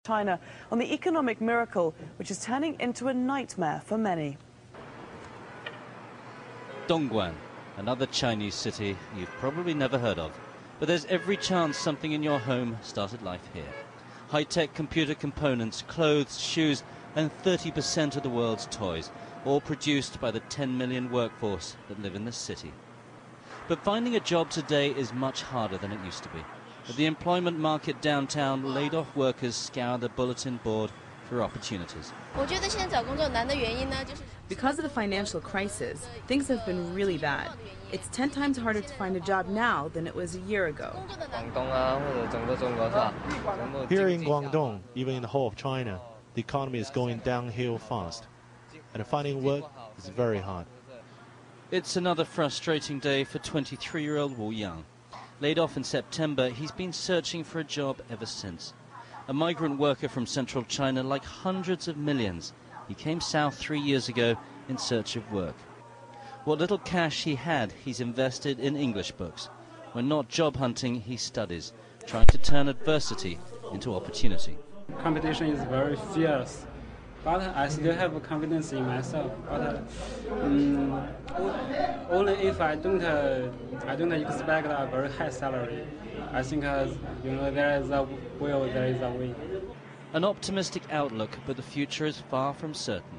China on the economic miracle which is turning into a nightmare for many. Dongguan, another Chinese city you've probably never heard of. But there's every chance something in your home started life here. High-tech computer components, clothes, shoes, and 30% of the world's toys, all produced by the 10 million workforce that live in the city. But finding a job today is much harder than it used to be. At the employment market downtown, laid-off workers scour the bulletin board for opportunities. Because of the financial crisis, things have been really bad. It's 10 times harder to find a job now than it was a year ago. Here in Guangdong, even in the whole of China, the economy is going downhill fast, and finding work is very hard. It's another frustrating day for 23-year-old Wu Yang. Laid off in September, he's been searching for a job ever since. A migrant worker from central China, like hundreds of millions, he came south 3 years ago in search of work. What little cash he had, he's invested in English books. When not job hunting, he studies, trying to turn adversity into opportunity. Competition is very fierce, but I still have confidence in myself. But only if I don't expect a very high salary. I think there is a will, there is a way. An optimistic outlook, but the future is far from certain.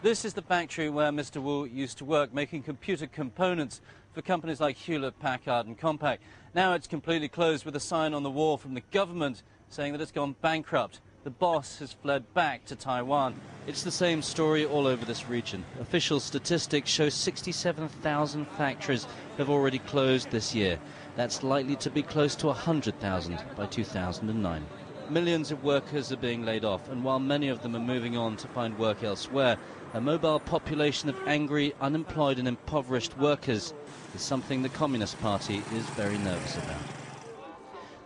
This is the factory where Mr. Wu used to work, making computer components for companies like Hewlett-Packard and Compaq. Now it's completely closed with a sign on the wall from the government saying that it's gone bankrupt. The boss has fled back to Taiwan. It's the same story all over this region. Official statistics show 67,000 factories have already closed this year. That's likely to be close to 100,000 by 2009. Millions of workers are being laid off, and while many of them are moving on to find work elsewhere, a mobile population of angry, unemployed and impoverished workers is something the Communist Party is very nervous about.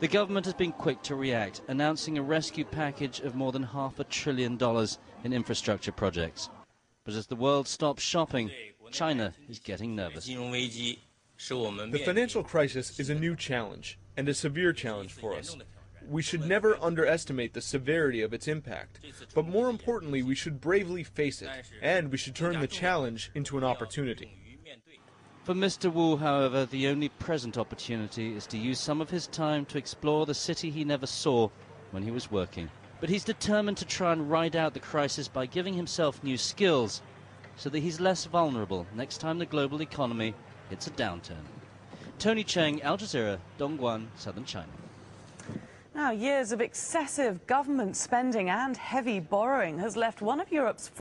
The government has been quick to react, announcing a rescue package of more than $500 billion in infrastructure projects. But as the world stops shopping, China is getting nervous. The financial crisis is a new challenge, and a severe challenge for us. We should never underestimate the severity of its impact, but more importantly, we should bravely face it, and we should turn the challenge into an opportunity. For Mr. Wu, however, the only present opportunity is to use some of his time to explore the city he never saw when he was working. But he's determined to try and ride out the crisis by giving himself new skills so that he's less vulnerable next time the global economy hits a downturn. Tony Cheng, Al Jazeera, Dongguan, Southern China. Now, years of excessive government spending and heavy borrowing has left one of Europe's